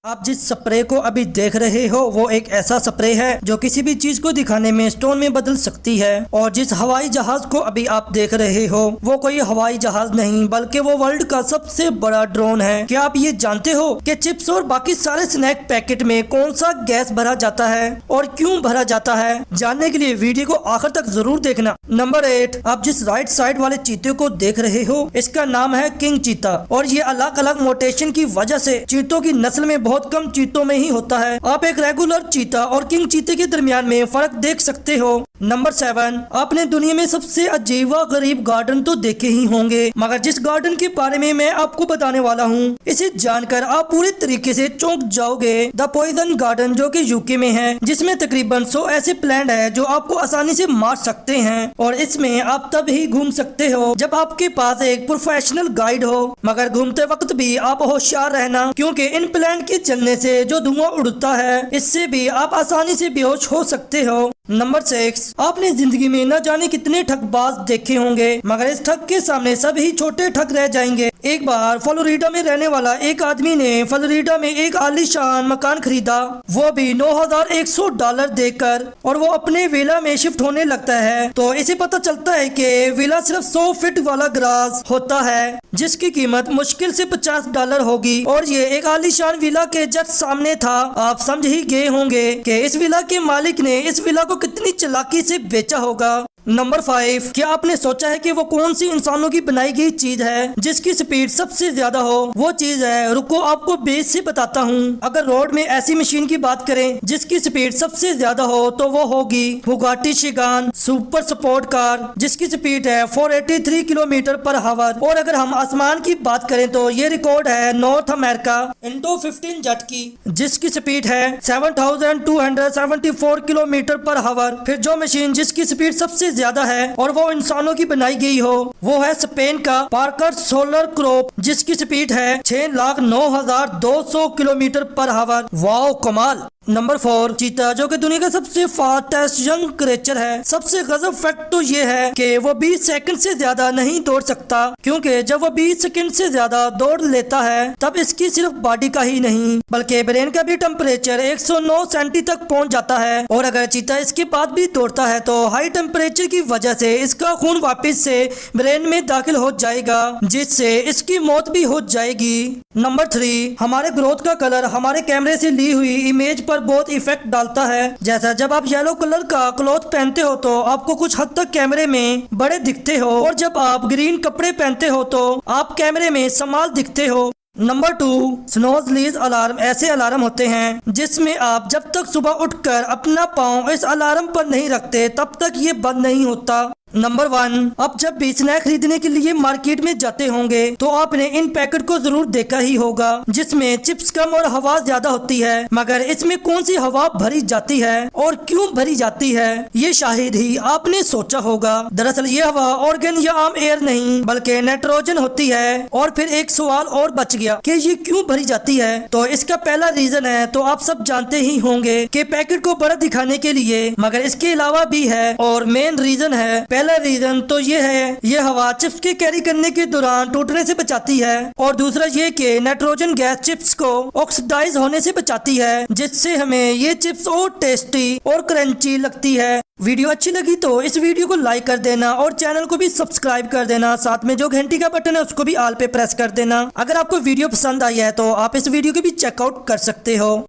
आप जिस स्प्रे को अभी देख रहे हो वो एक ऐसा स्प्रे है जो किसी भी चीज को दिखाने में स्टोन में बदल सकती है। और जिस हवाई जहाज को अभी आप देख रहे हो वो कोई हवाई जहाज नहीं बल्कि वो वर्ल्ड का सबसे बड़ा ड्रोन है। क्या आप ये जानते हो कि चिप्स और बाकी सारे स्नैक पैकेट में कौन सा गैस भरा जाता है और क्यों भरा जाता है? जानने के लिए वीडियो को आखिर तक जरूर देखना। नंबर 8, आप जिस राइट साइड वाले चीते को देख रहे हो इसका नाम है किंग चीता और ये अलग अलग मोटेशन की वजह से चीतों की नस्ल में बहुत कम चीतों में ही होता है। आप एक रेगुलर चीता और किंग चीते के दरमियान में फर्क देख सकते हो। नंबर 7, आपने दुनिया में सबसे अजीब व गरीब गार्डन तो देखे ही होंगे, मगर जिस गार्डन के बारे में मैं आपको बताने वाला हूँ इसे जानकर आप पूरे तरीके से चौंक जाओगे। द पॉइजन गार्डन जो कि यूके में है, जिसमें तकरीबन 100 ऐसे प्लांट है जो आपको आसानी से मार सकते हैं और इसमें आप तब ही घूम सकते हो जब आपके पास एक प्रोफेशनल गाइड हो। मगर घूमते वक्त भी आप होशियार रहना, क्योंकि इन प्लांट के चलने से जो धुआं उड़ता है इससे भी आप आसानी से बेहोश हो सकते हो। नंबर 6, आपने जिंदगी में न जाने कितने ठगबाज देखे होंगे, मगर इस ठग के सामने सभी छोटे ठग रह जाएंगे। एक बार फ्लोरिडा में रहने वाला एक आदमी ने फ्लोरिडा में एक आलीशान मकान खरीदा, वो भी $9,100 देकर, और वो अपने विला में शिफ्ट होने लगता है तो इसे पता चलता है कि विला सिर्फ 100 फीट वाला ग्रास होता है जिसकी कीमत मुश्किल से $50 होगी और ये एक आलीशान विला के जस्ट सामने था। आप समझ ही गए होंगे कि इस विला के मालिक ने इस विला को कितनी चालाकी से बेचा होगा। नंबर 5, क्या आपने सोचा है कि वो कौन सी इंसानों की बनाई गई चीज है जिसकी स्पीड सबसे ज्यादा हो? वो चीज है, रुको आपको बेस से बताता हूँ। अगर रोड में ऐसी मशीन की बात करें जिसकी स्पीड सबसे ज्यादा हो तो वो होगी बुगाटी शिगान सुपर स्पोर्ट कार जिसकी स्पीड है 483 किलोमीटर पर आवर। और अगर हम आसमान की बात करें तो ये रिकॉर्ड है नॉर्थ अमेरिका इंडो 15 जेट की जिसकी स्पीड है 7274 किलोमीटर पर आवर। फिर जो मशीन जिसकी स्पीड सबसे ज्यादा है और वो इंसानों की बनाई गई हो वो है स्पेन का पार्कर सोलर क्रॉप जिसकी स्पीड है 6,09,200 किलोमीटर पर आवर। वाओ कमाल। नंबर 4, चीता जो कि दुनिया का सबसे फास्टेस्ट यंग क्रिएचर है। सबसे गजब फैक्ट तो ये है कि वो 20 सेकंड से ज्यादा नहीं दौड़ सकता, क्योंकि जब वो 20 सेकंड से ज्यादा दौड़ लेता है तब इसकी सिर्फ बॉडी का ही नहीं बल्कि ब्रेन का भी टेम्परेचर 109 सेंटी तक पहुंच जाता है। और अगर चीता इसके बाद भी दौड़ता है तो हाई टेम्परेचर की वजह से इसका खून वापस से ब्रेन में दाखिल हो जाएगा जिससे इसकी मौत भी हो जाएगी। नंबर 3, हमारे ग्रोथ का कलर हमारे कैमरे से ली हुई इमेज पर बहुत इफेक्ट डालता है। जैसा जब आप येलो कलर का क्लॉथ पहनते हो तो आपको कुछ हद तक कैमरे में बड़े दिखते हो और जब आप ग्रीन कपड़े पहनते हो तो आप कैमरे में स्मॉल दिखते हो। नंबर 2, स्नोज अलार्म ऐसे अलार्म होते हैं जिसमें आप जब तक सुबह उठकर अपना पाँव इस अलार्म पर नहीं रखते तब तक ये बंद नहीं होता। नंबर 1, आप जब भी स्नैक खरीदने के लिए मार्केट में जाते होंगे तो आपने इन पैकेट को जरूर देखा ही होगा जिसमें चिप्स कम और हवा ज्यादा होती है, मगर इसमें कौन सी हवा भरी जाती है और क्यों भरी जाती है ये शायद ही आपने सोचा होगा। दरअसल ये हवा ऑर्गन या आम एयर नहीं बल्कि नाइट्रोजन होती है। और फिर एक सवाल और बच गया कि ये क्यों भरी जाती है, तो इसका पहला रीजन है तो आप सब जानते ही होंगे कि पैकेट को बड़ा दिखाने के लिए, मगर इसके अलावा भी है और मेन रीजन है। पहला रीजन तो ये है ये हवा चिप्स के कैरी करने के दौरान टूटने से बचाती है और दूसरा ये कि नाइट्रोजन गैस चिप्स को ऑक्सीडाइज होने से बचाती है जिससे हमें ये चिप्स और टेस्टी और क्रंची लगती है। वीडियो अच्छी लगी तो इस वीडियो को लाइक कर देना और चैनल को भी सब्सक्राइब कर देना, साथ में जो घंटी का बटन है उसको भी ऑल पे प्रेस कर देना। अगर आपको वीडियो पसंद आई है तो आप इस वीडियो को भी चेकआउट कर सकते हो।